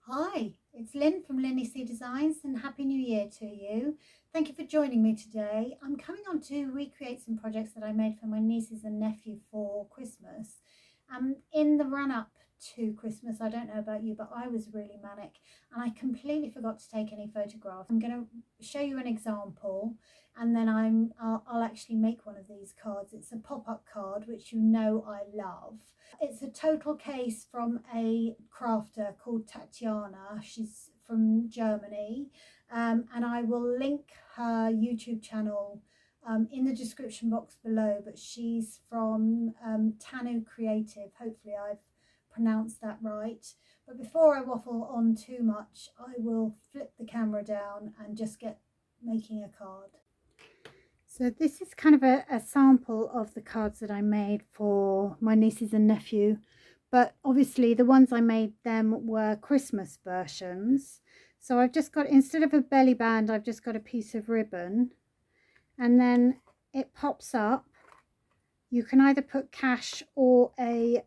Hi, it's Lynn from LynnieCDesigns and Happy New Year to you. Thank you for joining me today. I'm coming on to recreate some projects that I made for my nieces and nephew for Christmas. In the run up to Christmas, I don't know about you, but I was really manic and I completely forgot to take any photographs. I'm going to show you an example and then I'll actually make one of these cards. It's a pop-up card, which you know I love. It's a total case from a crafter called Tatjana. She's from Germany, and I will link her YouTube channel in the description box below, but she's from Tanu Creative. Hopefully I've pronounced that right. But before I waffle on too much, I will flip the camera down and just get making a card. So this is kind of a sample of the cards that I made for my nieces and nephew, but obviously the ones I made them were Christmas versions. So I've just got, instead of a belly band, I've just got a piece of ribbon, and then it pops up. You can either put cash or a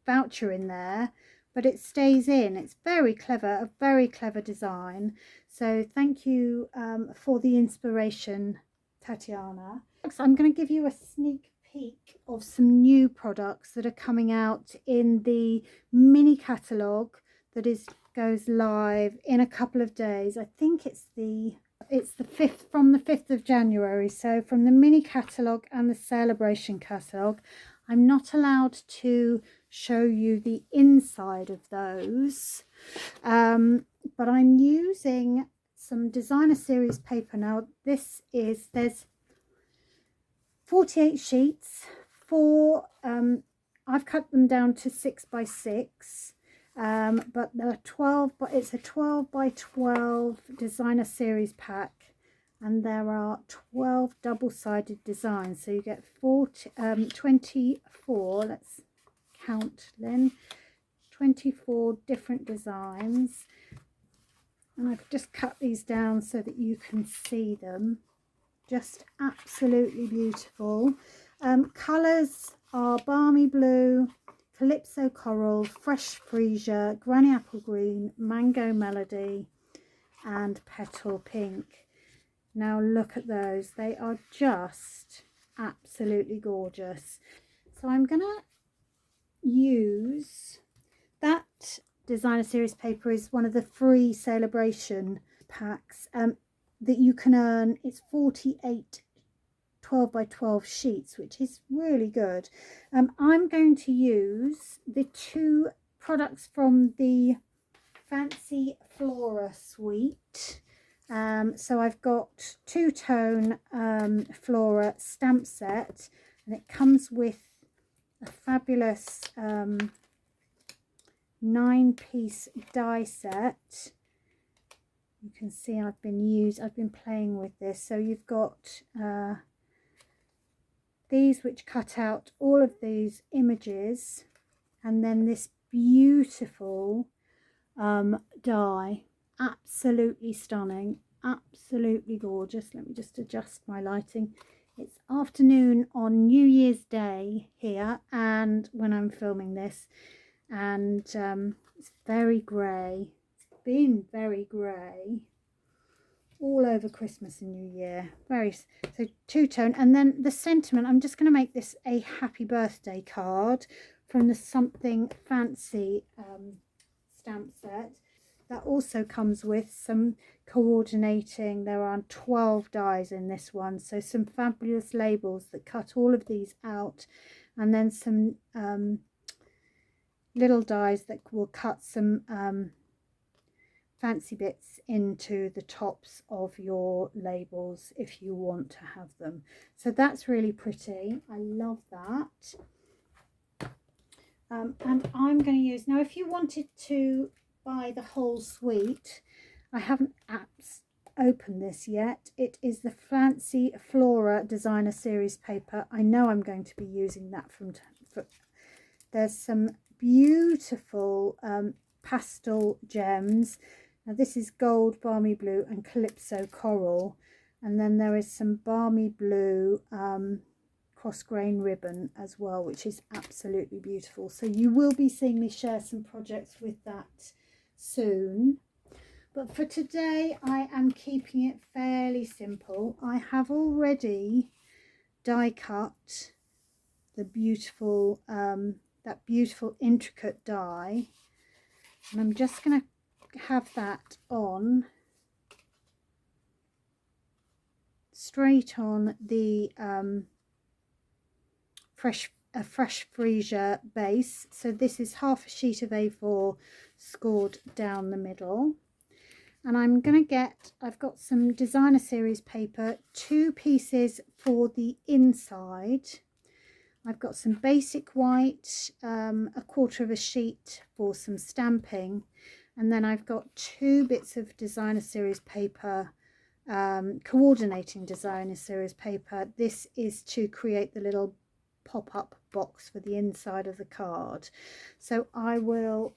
voucher in there, but it stays in. It's very clever, a very clever design. So thank you for the inspiration, Tatjana. So I'm going to give you a sneak peek of some new products that are coming out in the mini catalogue that goes live in a couple of days. I think it's the 5th, from the 5th of January. So from the mini catalogue and the SALE-a-bration catalogue. I'm not allowed to show you the inside of those, but I'm using some designer series paper. Now there's 48 sheets for I've cut them down to 6 by 6, but they're 12, but it's a 12 by 12 designer series pack, and there are 12 double-sided designs, so you get 24, let's count then, 24 different designs. And I've just cut these down so that you can see them. Just absolutely beautiful. Colours are balmy blue, calypso coral, fresh freesia, granny apple green, mango melody and petal pink. Now look at those, they are just absolutely gorgeous. So I'm gonna use that designer series paper, is one of the free SALE-a-bration packs that you can earn. It's 48 12 by 12 sheets, which is really good. I'm going to use the two products from the Fancy Flora suite. So I've got Two-Tone Flora stamp set, and it comes with a fabulous 9-piece die set. You can see I've been playing with this. So you've got these which cut out all of these images, and then this beautiful die. Absolutely stunning, absolutely gorgeous. Let me just adjust my lighting. It's afternoon on New Year's Day here, and when I'm filming this, and it's very grey. It's been very grey all over Christmas and New Year. So two-tone, and then the sentiment, I'm just going to make this a happy birthday card from the Something Fancy stamp set. That also comes with some coordinating. There are 12 dies in this one, so some fabulous labels that cut all of these out, and then some little dies that will cut some fancy bits into the tops of your labels if you want to have them. So that's really pretty. I love that. And I'm going to use, now if you wanted to buy the whole suite, I haven't opened this yet. It is the Fancy Flora designer series paper. I know I'm going to be using that there's some beautiful pastel gems. Now this is gold, balmy blue and calypso coral, and then there is some balmy blue cross grain ribbon as well, which is absolutely beautiful. So you will be seeing me share some projects with that soon. But for today, I am keeping it fairly simple. I have already die cut the beautiful, that beautiful intricate die, and I'm just going to have that on straight on the fresh freesia base. So this is half a sheet of A4 scored down the middle. And I'm going to get, I've got some designer series paper, 2 pieces for the inside. I've got some basic white, a quarter of a sheet for some stamping. And then I've got 2 bits of designer series paper, coordinating designer series paper. This is to create the little pop-up box for the inside of the card. So I will...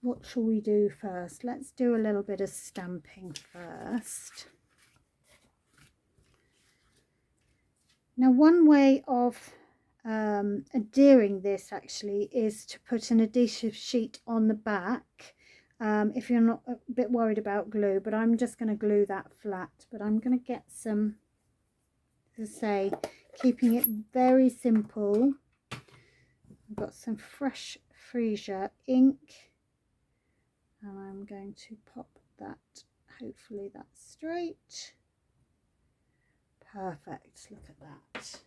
what shall we do first? Let's do a little bit of stamping first. Now, one way of adhering this actually is to put an adhesive sheet on the back, if you're not a bit worried about glue, but I'm just going to glue that flat. But I'm going to get some, as I say, keeping it very simple. I've got some fresh freesia ink. And I'm going to pop that, hopefully that's straight. Perfect, look at that.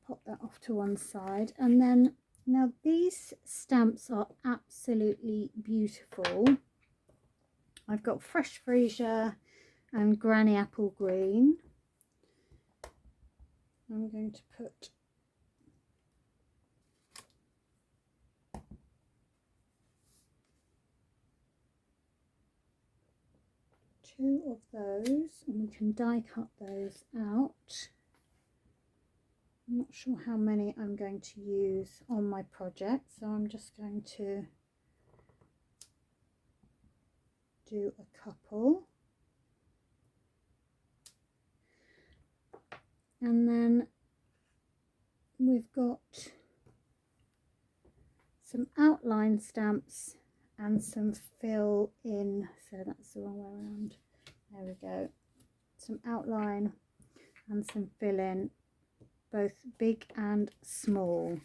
Pop that off to one side. And then, now these stamps are absolutely beautiful. I've got fresh freesia and granny apple green. I'm going to put two of those, and we can die cut those out. I'm not sure how many I'm going to use on my project, so I'm just going to do a couple. And then we've got some outline stamps and some fill in, so that's the wrong way around. There we go. Some outline and some fill in, both big and small.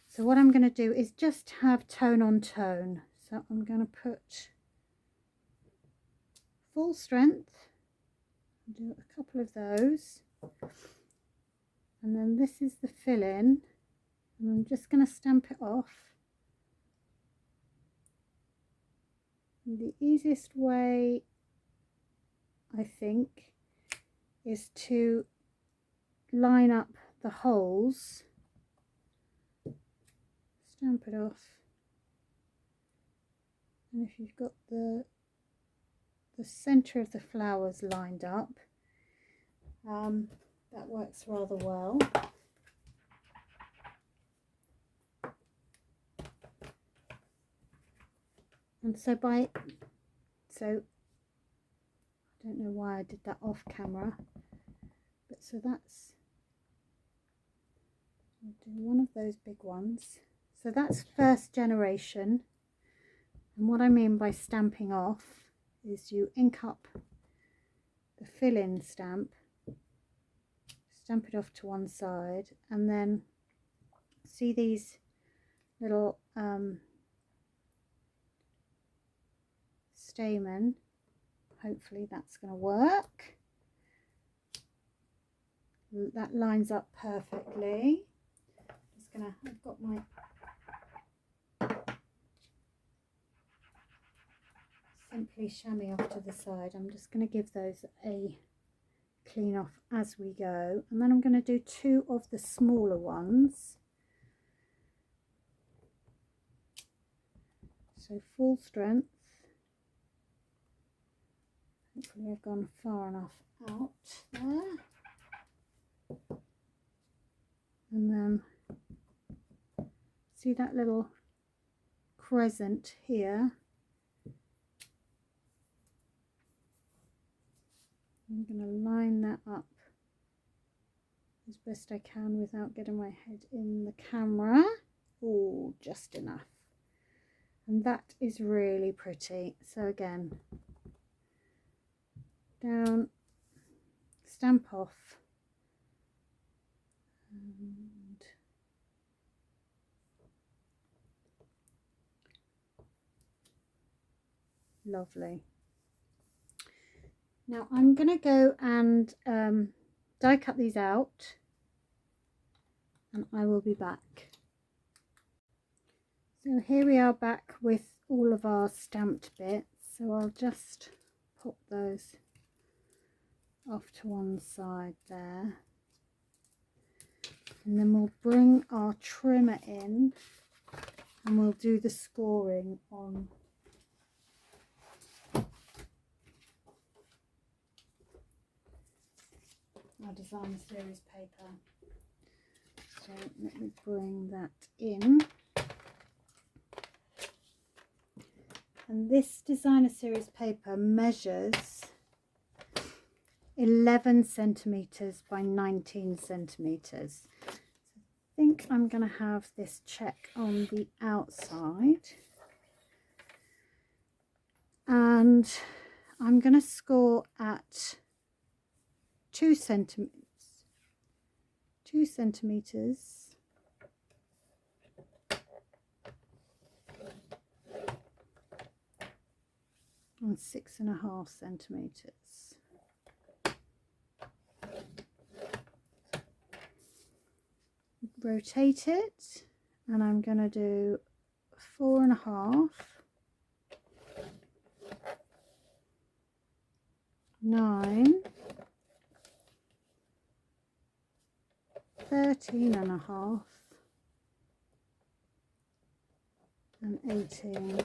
So what I'm going to do is just have tone on tone. So I'm going to put full strength, do a couple of those, and then this is the fill in, and I'm just going to stamp it off. The easiest way, I think, is to line up the holes, stamp it off, and if you've got the centre of the flowers lined up, that works rather well. And so I don't know why I did that off camera, but so that's, I'll do one of those big ones. So that's first generation, and what I mean by stamping off is you ink up the fill-in stamp, stamp it off to one side, and then see these little stamen. Hopefully that's going to work. That lines up perfectly. Just gonna, I've got my simply chamois off to the side. I'm just going to give those a clean off as we go, and then I'm going to do 2 of the smaller ones. So full strength. Hopefully I've gone far enough out there. And then see that little crescent here? I'm going to line that up as best I can without getting my head in the camera. Oh, just enough. and that is really pretty. So again, down, stamp off, and lovely. Now I'm going to go and die cut these out, and I will be back. So here we are back with all of our stamped bits. So I'll just pop those off to one side there, and then we'll bring our trimmer in and we'll do the scoring on our designer series paper. So let me bring that in. And this designer series paper measures 11 centimeters by 19 centimeters. So I think I'm going to have this check on the outside, and I'm going to score at 2 centimeters and 6.5 centimeters. Rotate it, and I'm going to do 4.5, 9, 13.5, and 18.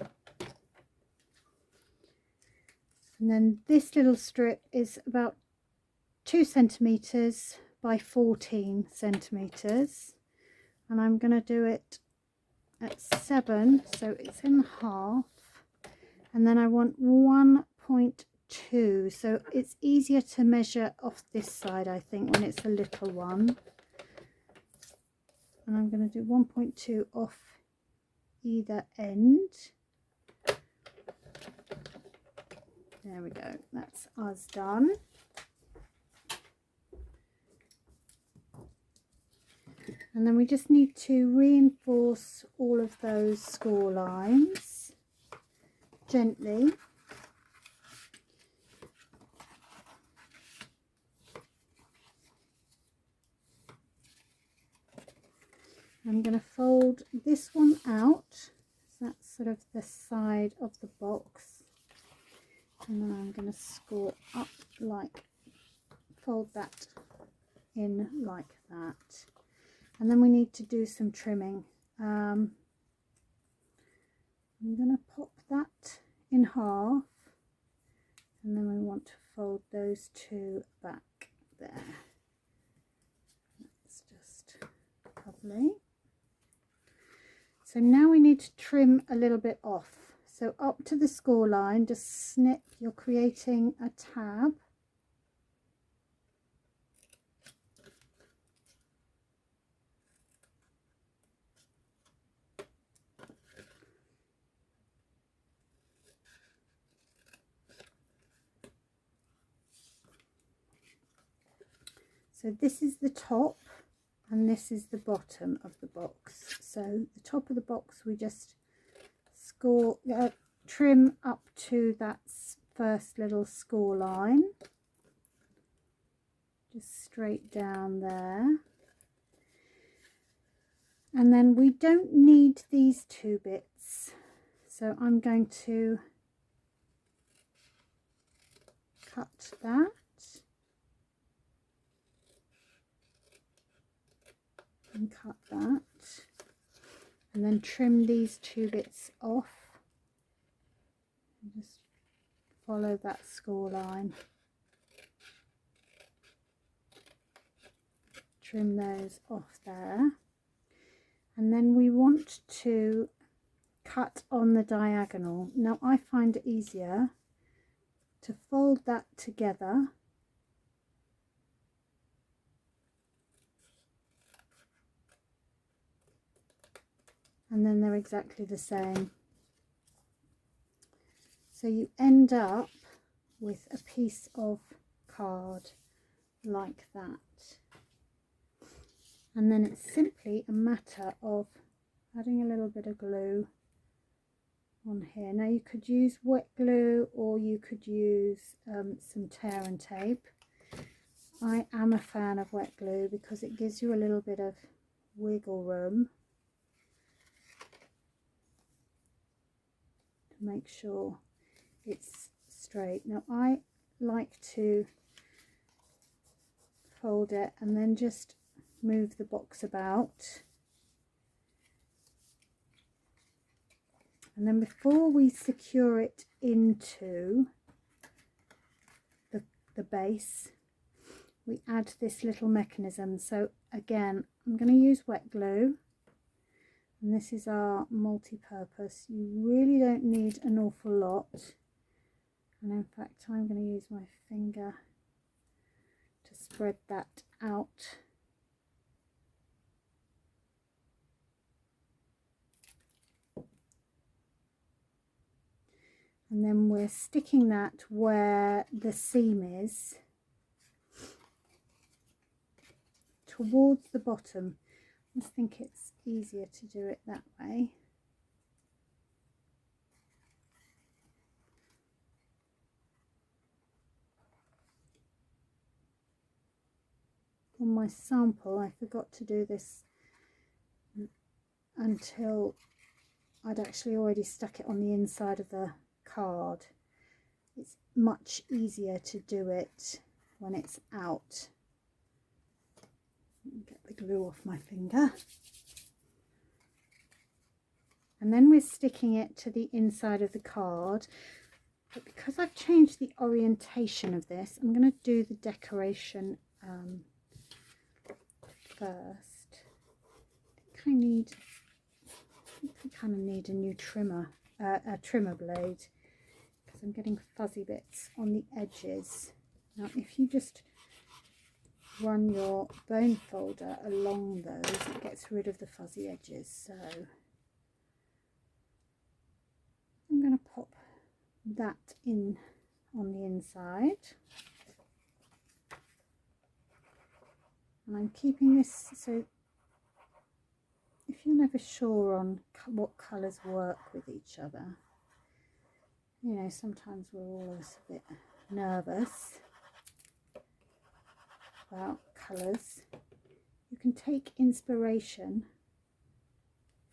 And then this little strip is about 2 centimeters by 14 centimeters, and I'm going to do it at 7, so it's in half, and then I want 1.2, so it's easier to measure off this side, I think, when it's a little one. And I'm going to do 1.2 off either end. There we go, that's us done. And then we just need to reinforce all of those score lines gently. I'm going to fold this one out, so that's sort of the side of the box, and then I'm going to score up, like, fold that in like that. And then we need to do some trimming. I'm going to pop that in half, and then we want to fold those two back there. That's just lovely. So now we need to trim a little bit off. So up to the score line, just snip, you're creating a tab. So this is the top and this is the bottom of the box. So the top of the box we just trim up to that first little score line, just straight down there. And then we don't need these two bits, so I'm going to cut that. And cut that, and then trim these two bits off, and just follow that score line, trim those off there, and then we want to cut on the diagonal. Now I find it easier to fold that together and then they're exactly the same. So you end up with a piece of card like that. And then it's simply a matter of adding a little bit of glue on here. Now you could use wet glue or you could use some tear and tape. I am a fan of wet glue because it gives you a little bit of wiggle room to make sure it's straight. Now I like to fold it and then just move the box about, and then before we secure it into the base, we add this little mechanism. So again, I'm going to use wet glue, and this is our multi-purpose. You really don't need an awful lot, and in fact I'm going to use my finger to spread that out. And then we're sticking that where the seam is, towards the bottom. I just think it's easier to do it that way. On my sample, I forgot to do this until I'd actually already stuck it on the inside of the card. It's much easier to do it when it's out. Get the glue off my finger. And then we're sticking it to the inside of the card. But because I've changed the orientation of this, I'm going to do the decoration first. I think I kind of need a new trimmer, a trimmer blade, because I'm getting fuzzy bits on the edges. Now if you just run your bone folder along those, it gets rid of the fuzzy edges. So I'm going to pop that in on the inside, and I'm keeping this, so if you're never sure on what colours work with each other, you know, sometimes we're all a bit nervous about colours. You can take inspiration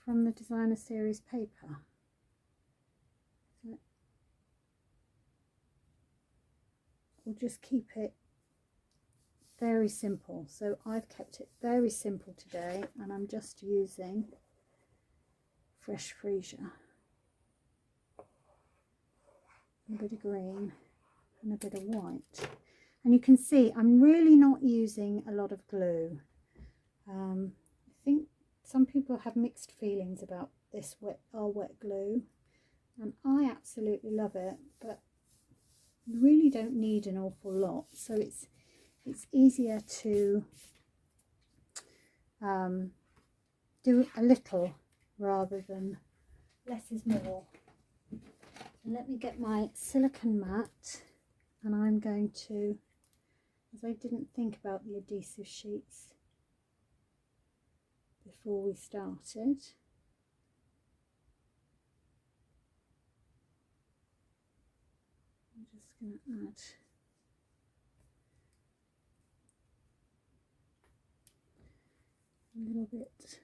from the designer series paper. So we'll just keep it very simple. So I've kept it very simple today, and I'm just using fresh freesia, a bit of green and a bit of white. And you can see I'm really not using a lot of glue. I think some people have mixed feelings about this wet glue, and I absolutely love it, but you really don't need an awful lot. So it's easier to do a little rather than less is more. So let me get my silicone mat, and I'm going to, as I didn't think about the adhesive sheets before we started, I'm just going to add a little bit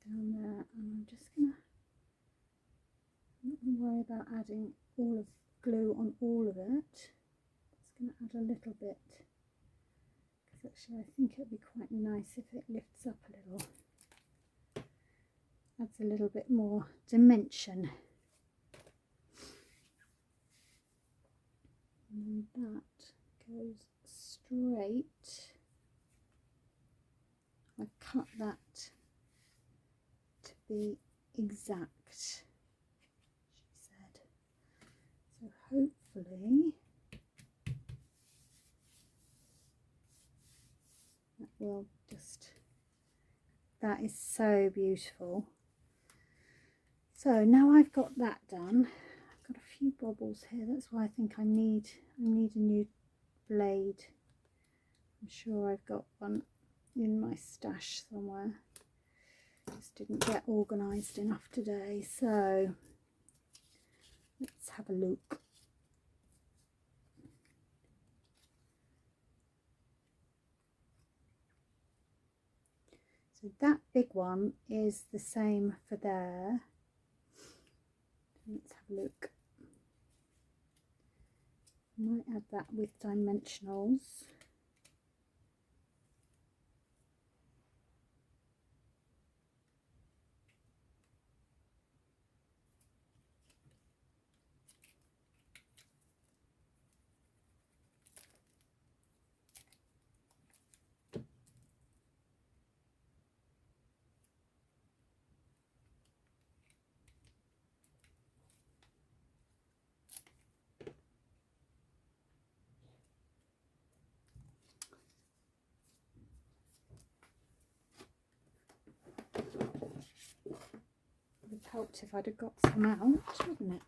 down there, and I'm just going to, not going to worry about adding all of glue on all of it. Just going to add a little bit, because actually I think it'd be quite nice if it lifts up a little, adds a little bit more dimension. And that goes straight. I've cut that to be exact, she said. So hopefully that will just that is so beautiful. So now I've got that done, I've got a few bobbles here. That's why I think I need a new blade. I'm sure I've got one in my stash somewhere. Just didn't get organised enough today. So let's have a look. So that big one is the same for there. Let's have a look. Might add that with dimensionals. Would have helped if I'd have got some out, wouldn't it?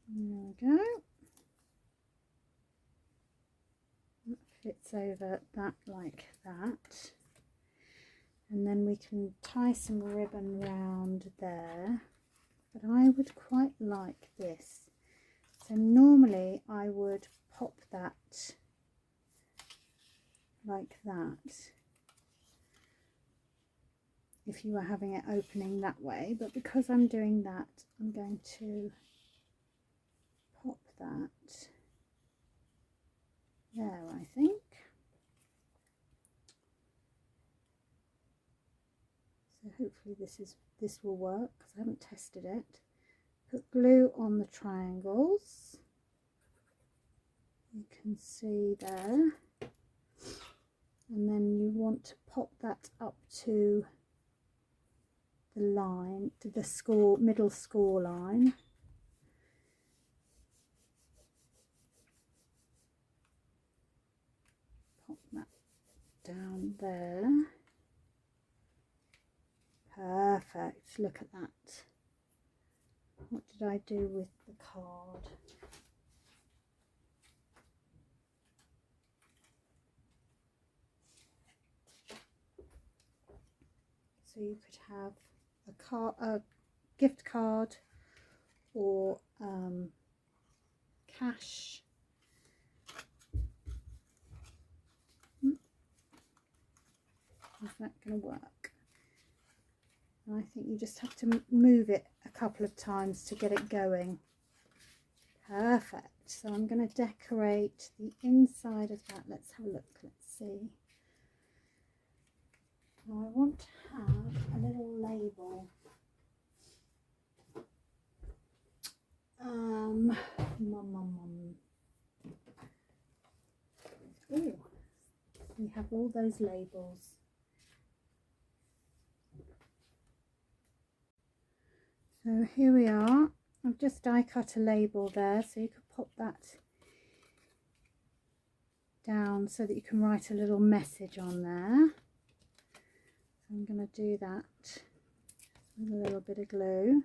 There we go. That fits over that like that. And then we can tie some ribbon round there. But I would quite like this. So normally I would pop that like that if you were having it opening that way, but because I'm doing that, I'm going to pop that there, I think. So hopefully this will work, because I haven't tested it. Put glue on the triangles, you can see there, and then you want to pop that up to the line, to the score, middle score line. Pop that down there. Perfect, look at that. What did I do with the card? So you could have a gift card, or cash. Is that going to work? And I think you just have to move it a couple of times to get it going. Perfect. So I'm going to decorate the inside of that. Let's have a look. Let's see. Now I want to have a little label. Ooh, we have all those labels. So here we are. I've just die cut a label there, so you could pop that down so that you can write a little message on there. So I'm going to do that with a little bit of glue.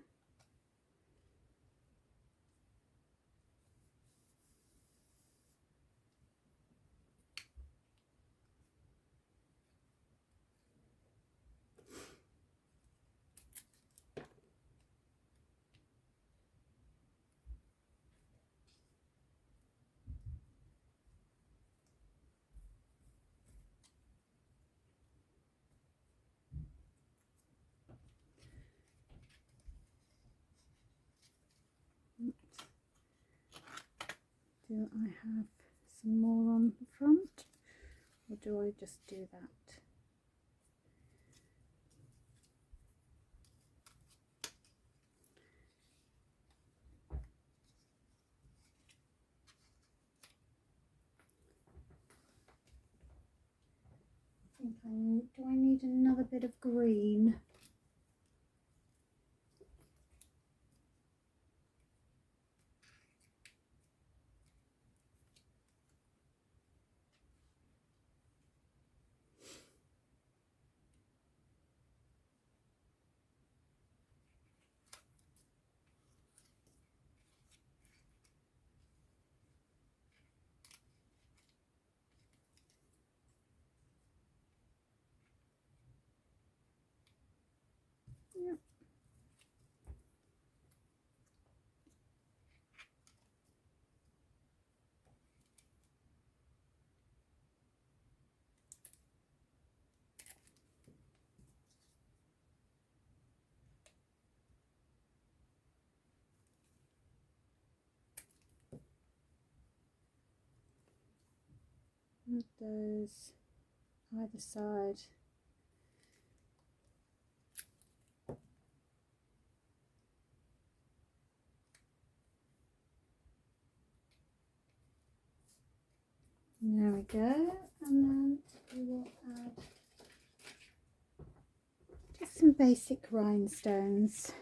Do I have some more on the front, or do I just do that? I think do I need another bit of green? Add those either side. There we go, and then we will add just some basic rhinestones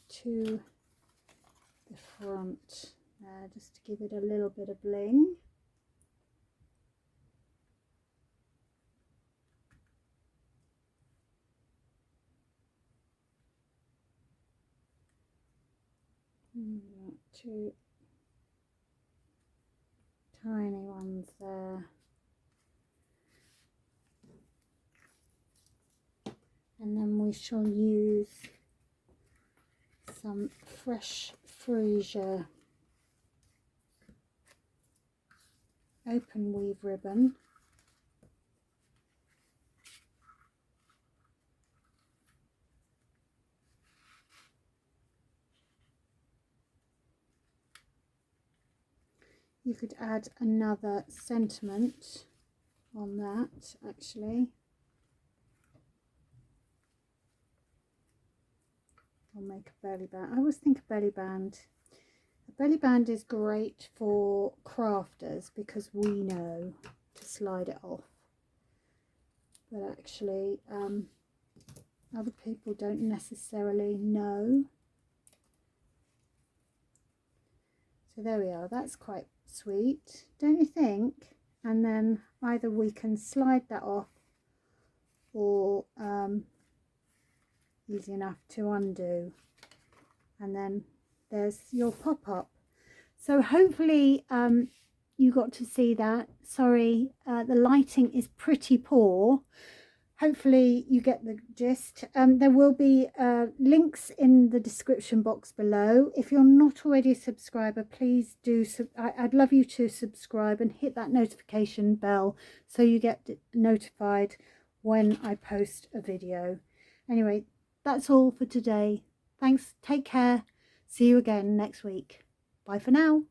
to the front there, just to give it a little bit of bling. Two tiny ones there. And then we shall use some fresh freesia open weave ribbon. You could add another sentiment on that actually. I'll make a belly band. I always think a belly band. A belly band is great for crafters because we know to slide it off. But actually, other people don't necessarily know. So there we are. That's quite sweet, don't you think? And then either we can slide that off or easy enough to undo, and then there's your pop-up. So hopefully you got to see that. Sorry, the lighting is pretty poor. Hopefully you get the gist. There will be links in the description box below. If you're not already a subscriber, please do. I'd love you to subscribe and hit that notification bell so you get notified when I post a video. Anyway, that's all for today. Thanks. Take care. See you again next week. Bye for now.